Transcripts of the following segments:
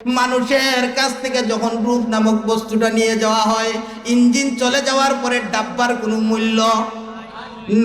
মানুষের কাছ থেকে যখন রূপ নামক বস্তুটা নিয়ে যাওয়া হয়, ইঞ্জিন চলে যাওয়ার পরে ডাব্বার কোনো মূল্য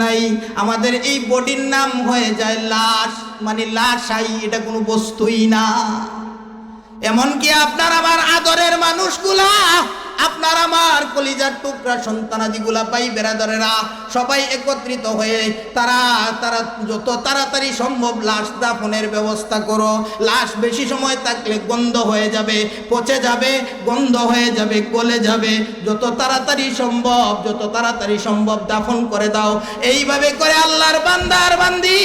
নাই। আমাদের এই বডির নাম হয়ে যায় লাশ, মানে লাশাই, এটা কোনো বস্তুই না। এমনকি আপনার আমার আদরের মানুষগুলা, আপনার আমার কলিজার টুকরা সন্তানাদিগুলা, ভাই বেরাদরেরা সবাই একত্রিত হয়ে তারা যত তাড়াতাড়ি সম্ভব লাশ দাফনের ব্যবস্থা করো। লাশ বেশি সময় থাকলে গন্ধ হয়ে যাবে, পচে যাবে, গন্ধ হয়ে যাবে, গলে যাবে। যত তাড়াতাড়ি সম্ভব দাফন করে দাও। এইভাবে করে আল্লাহর বান্দার বান্দি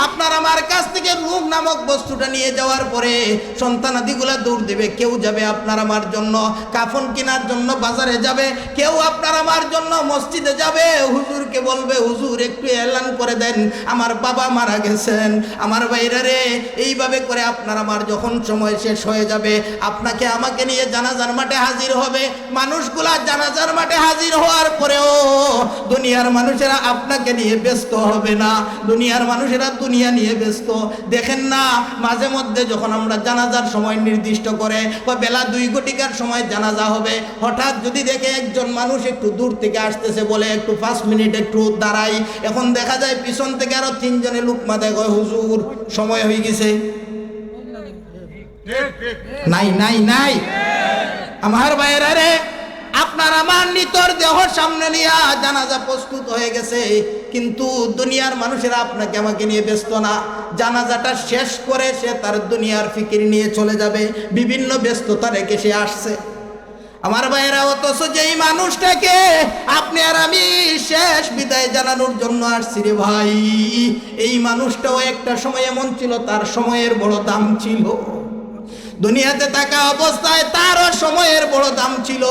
আপনার আমার কাছ থেকে রূহ নামক বস্তুটা নিয়ে যাওয়ার পরে সন্তানাদিগুলা দৌড় দেবে। কেউ যাবে আপনার আমার জন্য কাফন কেনার জন্য বাজারে যাবে, কেউ আপনার আমার জন্য মসজিদে যাবে, হুজুরকে বলবে হুজুর একটু এলান করে দেন আমার বাবা মারা গেছেন। আমার ভাইরা রে, এইভাবে করে আপনার আমার যখন সময় শেষ হয়ে যাবে, আপনাকে আমাকে নিয়ে জানাজার মাঠে হাজির হবে। মানুষগুলা জানাজার মাঠে হাজির হওয়ার পরেও দুনিয়ার মানুষেরা আপনাকে নিয়ে ব্যস্ত হবে না, দুনিয়ার মানুষেরা দুনিয়া নিয়ে ব্যস্ত। দেখেন না, মাঝে মধ্যে যখন আমরা জানাজার সময় নির্দিষ্ট করে বা বেলা 2 ঘটিকার সময় জানাজা হবে, হঠাৎ যদি দেখে একজন মানুষ একটু দূর থেকে আসতেছে, বলে একটু 5 মিনিট একটু দাঁড়াই, এখন দেখা যায় পিছন থেকে আরো 3 জনে লুকমা দেয়, হুজুর সময় হয়ে গেছে। নাই নাই নাই আমার ভাইয়েরা রে, আপনার আমার নিতর দেহ সামনে নিয়ে জানাজা প্রস্তুত হয়ে গেছে, কিন্তু দুনিয়ার মানুষেরা আপনাকে আমাকে নিয়ে ব্যস্ত না। জানাজাটা শেষ করে সে তার দুনিয়ার ফিকির নিয়ে চলে যাবে, বিভিন্ন ব্যস্ততা রেখে সে আসছে। আমার ভাইয়েরা, অথচ যেই মানুষটাকে আপনি আর আমি শেষ বিদায় জানানোর জন্য আসছি রে ভাই, এই মানুষটাও একটা সময় এমন ছিল, তার সময়ের বড় দাম ছিল। দুনিয়াতে থাকা অবস্থায় তারও সময়ের বড় দাম ছিল।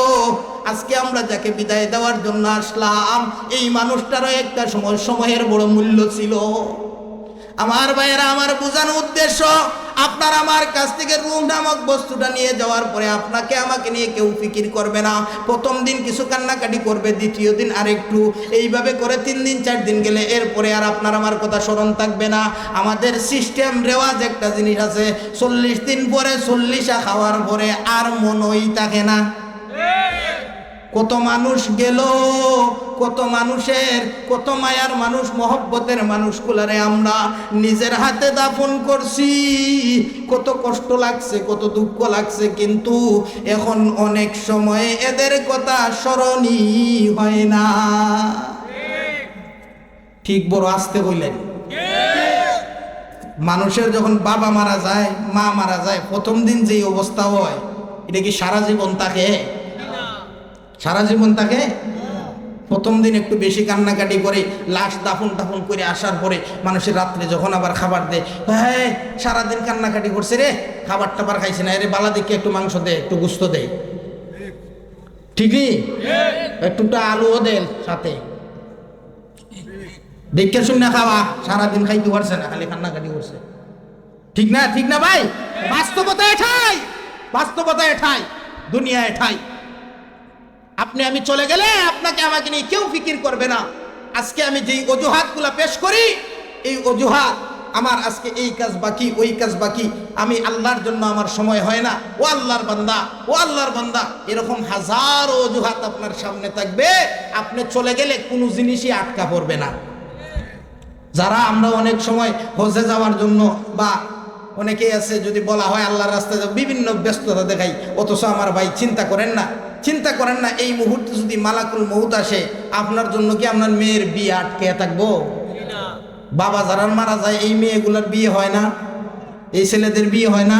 আজকে আমরা যাকে বিদায় দেওয়ার জন্য আসলাম, এই মানুষটারও একটা সময়ের বড় মূল্য ছিল। আমার ভাইয়েরা, আমার বোঝানো উদ্দেশ্য, আপনার আমার কাছ থেকে রূহ নামক বস্তুটা নিয়ে যাওয়ার পরে আপনাকে আমাকে নিয়ে কেউ ফিকির করবে না। প্রথম দিন কিছু কান্নাকাটি করবে, দ্বিতীয় দিন আরেকটু, এইভাবে করে 3 দিন 4 দিন গেলে এরপরে আর আপনার আমার কথা স্মরণ থাকবে না। আমাদের সিস্টেম রেওয়াজ একটা জিনিস আছে, 40 দিন পরে 40 খাওয়ার পরে আর মনই থাকে না। কত মানুষ গেল, কত মানুষের, কত মায়ার মানুষ, মহব্বতের মানুষগুলারে আমরা নিজের হাতে দাফন করছি। কত কষ্ট লাগছে, কত দুঃখ লাগছে, কিন্তু এখন অনেক সময় এদের কথা স্মরণই হয় না। ঠিক বড় আস্তে বললেন। মানুষের যখন বাবা মারা যায়, মা মারা যায়, প্রথম দিন যেই অবস্থা হয়, এটা কি সারা জীবন থাকে? সারা জীবন থাকে? প্রথম দিন একটু বেশি কান্নাকাটি করে লাশ দাফন করে আসার পরে মানুষের রাত্রে যখন আবার খাবার দেয়, হ্যাঁ সারাদিন কান্নাকাটি করছে রে, খাবার টাবার খাইছে না, এরে বালা দেখে একটু মাংস দেয়, একটু গোস্ত দেয়, ঠিকই একটুটা আলুও দেন সাথে, দেখে শুনে খাওয়া, সারাদিন খাইতে পারছে না, খালি কান্নাকাটি করছে। ঠিক না? ঠিক না ভাই? বাস্তবতা এটাই, বাস্তবতা এটাই, দুনিয়া এটাই। আপনি আমি চলে গেলে আপনাকে আমাকে নিয়ে কেউ ফিকির করবে না। আজকে আমি যেই অজুহাতগুলা পেশ করি, এই অজুহাত আমার আজকে এই কাজ বাকি, ওই কাজ বাকি, আমি আল্লাহর জন্য আমার সময় হয় না, ও আল্লাহর বান্দা, ও আল্লাহর বান্দা, এরকম হাজারো অজুহাত আপনার সামনে থাকবে। আপনি চলে গেলে কোনো জিনিসই আটকা পড়বে না। যারা আমরা অনেক সময় হজে যাওয়ার জন্য বা অনেকেই আছে, যদি বলা হয় আল্লাহর রাস্তায় বিভিন্ন ব্যস্ততা দেখাই, অথচ আমার ভাই চিন্তা করেন না, চিন্তা করেন না, এই মুহূর্তে যদি মালাকুল মউত আসে, আপনার জন্য কি আপনার মেয়ের বিয়ে আটকে থাকবো? বাবা যারা মারা যায়, এই মেয়েগুলোর বিয়ে হয় না, এই ছেলেদের বিয়ে হয় না।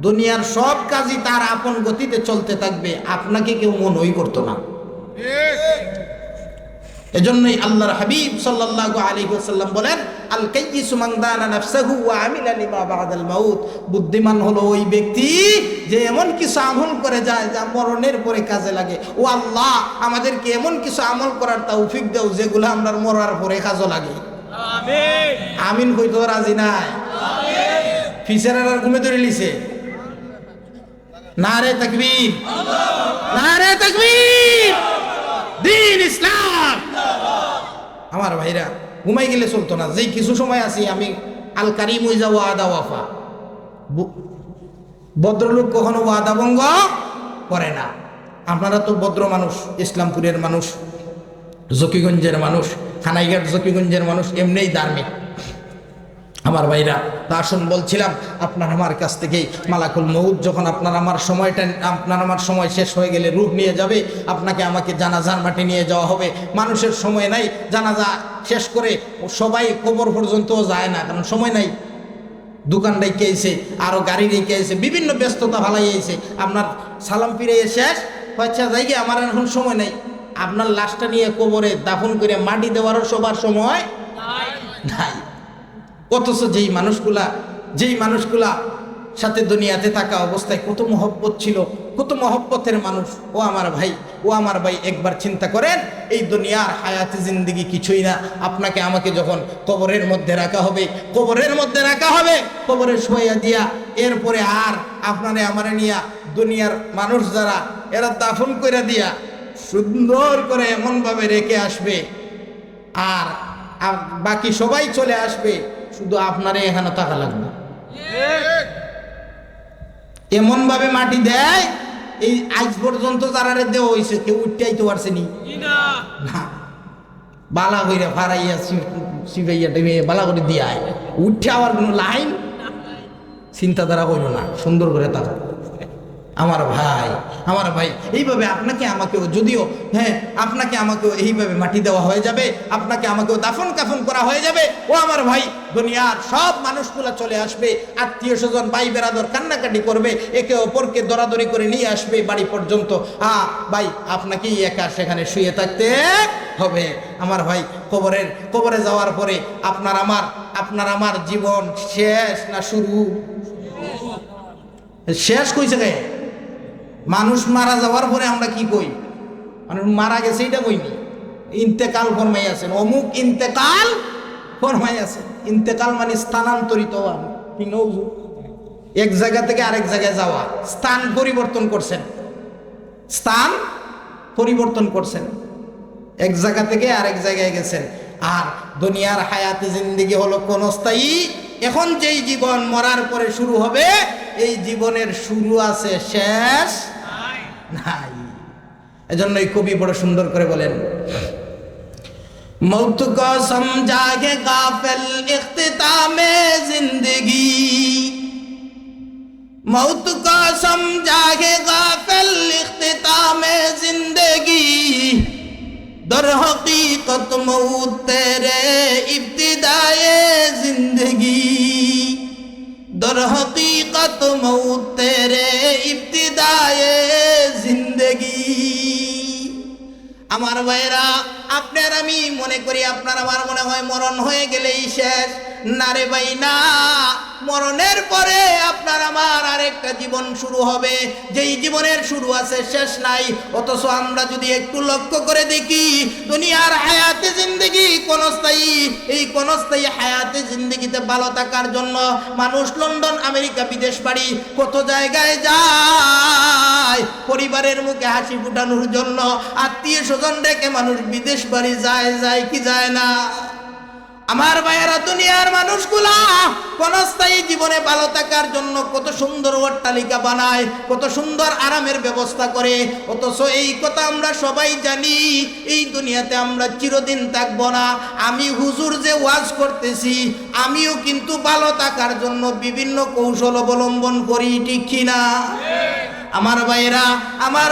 দুনিয়ার সব কাজই তার আপন গতিতে চলতে থাকবে, আপনাকে কেউ মনই করতো না। এজন্যই আল্লাহর হাবিব সাল্লাল্লাহু আলাইহি ওয়াসাল্লাম বলেন, আল কাইয়িসু মান দানা নাফসাহু ওয়া আমিলা লিমা বাদাল মাউত। বুদ্ধিমান হলো ওই ব্যক্তি যে এমন কিছু আমল করে যায় যা মরণের পরে কাজে লাগে। ও আল্লাহ, আমাদেরকে এমন কিছু আমল করার তৌফিক দাও যেগুলো আমরা মরার পরে কাজে লাগে। আমিন। আমিন কইতো রাজি নাই? আমিন। ফিসারার ঘুমে ধরে লিছে, নারে তাকবীর, নারে তাকবীর, দ্বীন ইসলাম। আমার ভাইরা, ঘুমাই গেলে চলতো না। যেই কিছু সময় আছি আমি আল কারিম ওয়া আদা ওয়াফা, ভদ্রলোক কখনো ওয়াদা ভঙ্গ করে না। আপনারা তো ভদ্র মানুষ, ইসলামপুরের মানুষ, জকিগঞ্জের মানুষ, খানাইঘাট জকিগঞ্জের মানুষ, এমনিই ধার্মিক আমার ভাইরা। তা আসুন বলছিলাম, আপনার আমার কাছ থেকেই মালাকুল মউত যখন আপনার আমার সময় শেষ হয়ে গেলে রূহ নিয়ে যাবে, আপনাকে আমাকে জানাজার মাটি নিয়ে যাওয়া হবে। মানুষের সময় নাই, জানাজা শেষ করে সবাই কবর পর্যন্তও যায় না, কারণ সময় নাই। দোকান রেখে এসে, আরও গাড়ি রেখে এসে, বিভিন্ন ব্যস্ততা ভালাই এসে আপনার সালাম ফিরে শেষ হচ্ছে জায়গায় আমার এখন সময় নেই। আপনার লাশটা নিয়ে কবরে দাফন করে মাটি দেওয়ারও সবার সময় নাই। অথচ যেই মানুষগুলা সাথে দুনিয়াতে থাকা অবস্থায় কত মহব্বত ছিল, কত মহব্বতের মানুষ। ও আমার ভাই একবার চিন্তা করেন, এই দুনিয়ার হায়াতে জিন্দেগি কিছুই না। আপনাকে আমাকে যখন কবরের মধ্যে রাখা হবে, কবরে শোয়া দিয়া, এরপরে আর আপনারে আমারে নিয়া দুনিয়ার মানুষ যারা এরা দাফন করে দিয়া সুন্দর করে এমনভাবে রেখে আসবে, আর বাকি সবাই চলে আসবে, শুধু আপনারে এখানে থাকা লাগবে। এমন ভাবে মাটি দেয়, এই আজ পর্যন্ত যারা দেওয়া হয়েছে কেউ উঠতেই পারছে নি না। বালা কইরা ফারাইয়া সিভাইয়া টেমে বালা করে দিয়া উঠে আবার কোনো লাইন চিন্তাধারা হইল না, সুন্দর করে তাকা। আমার ভাই এইভাবে আপনাকে আমাকেও, যদিও হ্যাঁ আপনাকে আমাকেও এইভাবে মাটি দেওয়া হয়ে যাবে, আপনাকে আমাকেও দাফন কাফন করা হয়ে যাবে। ও আমার ভাই, দুনিয়ার সব মানুষগুলা চলে আসবে, আত্মীয় স্বজন ভাই বেরাদর কান্নাকাটি করবে, একে অপরকে দরাদরি করে নিয়ে আসবে বাড়ি পর্যন্ত। ভাই আপনাকেই একা সেখানে শুয়ে থাকতে হবে। আমার ভাই, কবরে যাওয়ার পরে আপনার আমার জীবন শেষ না শুরু? শেষ কইছে কে? মানুষ মারা যাওয়ার পরে আমরা কি কই? মানুষ মারা গেছে এটা কইনি, ইন্তেকাল ফরমাই আছেন, অমুক ইন্তেকাল ফরমাই আছেন। ইন্তেকাল মানে স্থানান্তরিত হওয়া, এক জায়গা থেকে আরেক জায়গায় যাওয়া, স্থান পরিবর্তন করছেন, এক জায়গা থেকে আরেক জায়গায় গেছেন। আর দুনিয়ার হায়াতে জিন্দেগি হলো ক্ষণস্থায়ী। এখন যেই জীবন মরার পরে শুরু হবে, এই জীবনের শুরু আছে, শেষ নাই। এজন্যই কবি বড় সুন্দর করে বলেন, মৌত কো সমঝাগে গাফিল ইখতিতামে জিন্দেগি, मौत को समझागे गाफिल इख्तितामे जिंदगी, दर हकीकत मौत तेरे इब्तिदाए जिंदगी, दर हकीकत मौत तेरे इब्तिदाए जिंदगी। আমার ভাইরা, আপনার আমি মনে করি, আপনার আমার মনে হয় মরণ হয়ে গেলেই শেষ। না রে ভাই না, মরণের পরে আপনার আমার আরেকটা জীবন শুরু হবে, যেই জীবনের শুরু আছে শেষ নাই। অথচ আমরা যদি একটু লক্ষ্য করে দেখি, দুনিয়ার হায়াতে জিন্দেগি ক্ষণস্থায়ী। এই ক্ষণস্থায়ী হায়াতে জিন্দেগিতে ভালো থাকার জন্য মানুষ লন্ডন, আমেরিকা, বিদেশ বাড়ি কত জায়গায় যায়, পরিবারের মুখে হাসি ফুটানোর জন্য। আত্মীয় স্বজন ডেকে মানুষ বিদেশ বাড়ি যায় কি যায় না? আমার ভাইয়েরা, দুনিয়ার মানুষগুলা ক্ষণস্থায়ী জীবনে ভালো থাকার জন্য কত সুন্দর অট্টালিকা বানায়, কত সুন্দর আরামের ব্যবস্থা করে। অথচ এই কথা আমরা সবাই জানি, এই দুনিয়াতে আমরা চিরদিন থাকবো না। আমি হুজুর যে ওয়াজ করতেছি, আমিও কিন্তু ভালো থাকার জন্য বিভিন্ন কৌশল অবলম্বন করি, ঠিক কিনা? আমার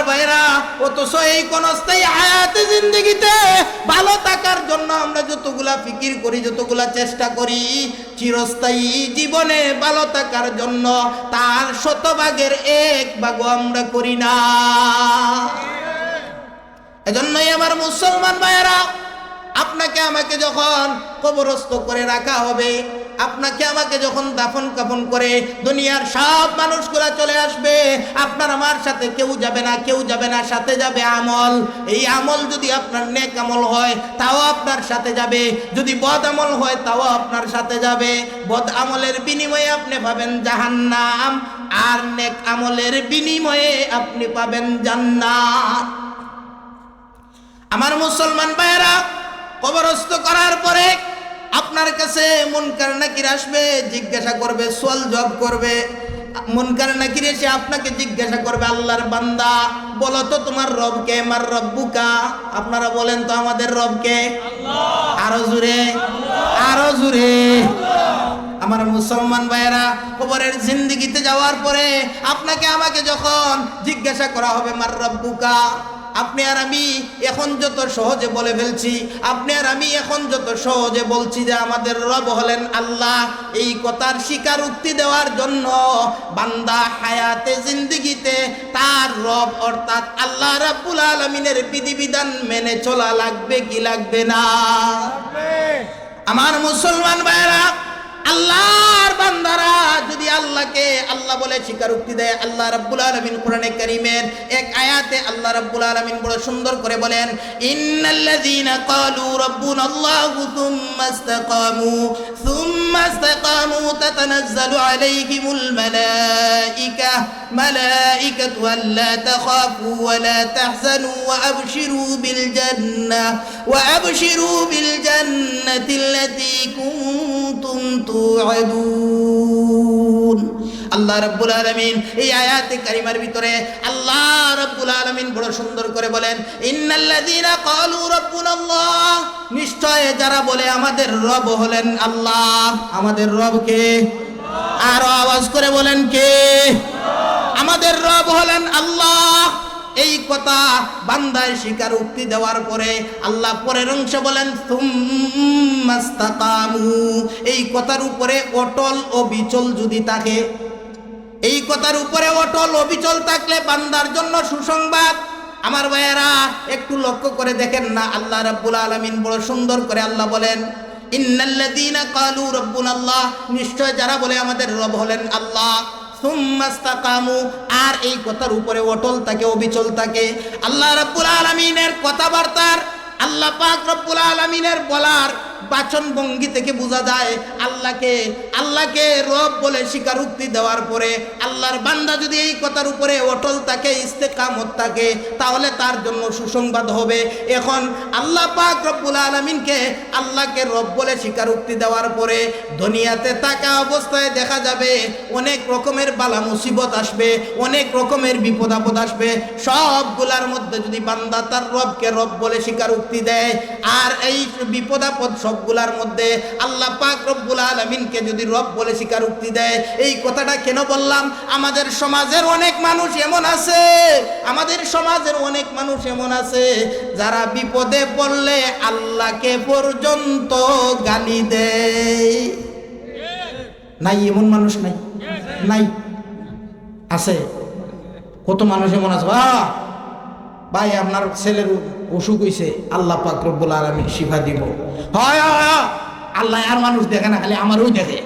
ভাইরা, অথচ এই ক্ষণস্থায়ী হায়াতে জিন্দেগিতে ভালো থাকার জন্য আমরা যতগুলা ফিকির করি, যতগুলা চেষ্টা করি, চিরস্থায়ী জীবনে ভালো থাকার জন্য তার 100 ভাগের 1 ভাগও আমরা করি না। এজন্যই আমার মুসলমান ভাইয়েরা, আপনাকে আমাকে যখন কবরস্থ করে রাখা হবে, আপনাকে আমাকে যখন দাফন কাফন করে দুনিয়ার সব মানুষগুলা চলে আসবে, আপনার আমার সাথে কেউ যাবে না, সাথে যাবে আমল। এই আমল যদি আপনার নেক আমল হয় তাও আপনার সাথে যাবে, যদি বদ আমল হয় তাও আপনার সাথে যাবে। বদ আমলের বিনিময়ে আপনি পাবেন জাহান্নাম, আর নেক আমলের বিনিময়ে আপনি পাবেন জান্নাত। আমার মুসলমান ভাইয়েরা, কবরস্থ করার পরে আপনার কাছে মুনকার নাকির আসবে, জিজ্ঞাসা করবে, সওয়াল জবাব করবে, মুনকার নাকির এসে আপনাকে জিজ্ঞাসা করবে, আল্লাহর বান্দা বলো তো তোমার রবকে, মার রব্বুকা, আপনারা বলেন তো আমাদের রবকে? আল্লাহ। আরো জোরে, আরো জোরে। আমার মুসলমান ভাইয়েরা, কবরের জিন্দেগিতে যাওয়ার পরে আপনাকে আমাকে যখন জিজ্ঞাসা করা হবে মার রব্বুকা, আপনি আর আমি এখন যত সহজে বলে ফেলছি, আপনি আর আমি এখন যত সহজে বলছি যে আমাদের রব হলেন আল্লাহ, এই কথার স্বীকারোক্তি দেওয়ার জন্য বান্দা হায়াতে জিন্দেগিতে তার রব অর্থাৎ আল্লাহ রাব্বুল আলামিনের বিধিবিধান মেনে চলা লাগবে কি লাগবে না? আমার মুসলমান ভাইয়েরা, আল্লাহর বান্দারা যদি আল্লাহকে আল্লাহ বলে স্বীকারোক্তি দেয়, আল্লাহ রাব্বুল আলামিন কোরআনে কারীমের এক আয়াতে আল্লাহ রাব্বুল আলামিন বড় সুন্দর করে বলেন, ইন্নাল্লাযীনা ক্বালু রাব্বুনাল্লাহু সুম্মা ইসতাকামু তাতানাজ্জালু আলাইহিমুল মালাইকাতু আল্লা তাখাফু ওয়া লা তাহজানু ওয়া আবশিরু বিল জান্নাতি আল্লাতী কুনতুম তুআদুন। আল্লাহ রাব্বুল আলামিন এই আয়াতে কারিমার ভিতরে আল্লাহ রাব্বুল আলামিন বড় সুন্দর করে বলেন, ইন্নাল্লাযীনা ক্বালু রাব্বুনাল্লাহ, নিশ্চয় যারা বলে আমাদের রব হলেন আল্লাহ। আমাদের রব কে? আরো আওয়াজ করে বলেন কে? আমাদের রব হলেন আল্লাহ। এই কথা বান্দায় স্বীকারোক্তি দেওয়ার পরে আল্লাহ পরের অংশ বলেন সুম্মা ইসতাকামু, এই কথার উপরে অটল অবিচল যদি থাকে, এই কথার উপরে অটল অবিচল থাকলে বান্দার জন্য সুসংবাদ। আমার ভাইয়েরা একটু লক্ষ্য করে দেখেন না, আল্লাহ রাব্বুল আলামিন বড় সুন্দর করে আল্লাহ বলেন, ইন্নাল্লাযীনা ক্বালু রাব্বুনাল্লাহ, নিশ্চয় যারা বলে আমাদের রব হলেন আল্লাহ, সুম্মা ইসতাকামু, আর এই কথার উপরে অটল থাকে অবিচল থাকে। আল্লাহ রাব্বুল আলামিনের কথাবার্তার, আল্লাহ পাক রব্বুল আলামিনের বলার বাচন ভঙ্গি থেকে বোঝা যায় আল্লাহকে রব বলে স্বীকারোক্তি দেওয়ার পরে আল্লাহর বান্দা যদি এই কথার উপরে অটল থাকে, ইস্তেকামত থাকে, তাহলে তার জন্য সুসংবাদ হবে। এখন আল্লাহ পাক রব্বুল আলামিনকে আল্লাহকে রব বলে স্বীকারোক্তি দেওয়ার পরে দুনিয়াতে থাকা অবস্থায় দেখা যাবে অনেক রকমের বালা মুসিবত আসবে, অনেক রকমের বিপদ আপদ আসবে। সবগুলার মধ্যে যদি বান্দা তার রবকে রব বলে স্বীকারোক্তি দেয়, আর এই বিপদ আপদ সবগুলার মধ্যে আল্লাহ পাক রব্বুল আলামিনকে যদি রব বলে স্বীকারোক্তি দেয়, এই কথাটা কেন বললাম? আমাদের সমাজের অনেক মানুষ এমন আছে, যারা বিপদে পড়লে আল্লাহকে পর্যন্ত গালি দেয়। নাই এমন মানুষ? নাই আছে। কত মানুষ এমন আছে, ভাই আপনার ছেলের অসুখ হইছে, আল্লাহ পাক রব্বুল আলামিন শিফা দিব। হয় আল্লাহ আর মানুষ দেখে না, খালি আমারও দেখে।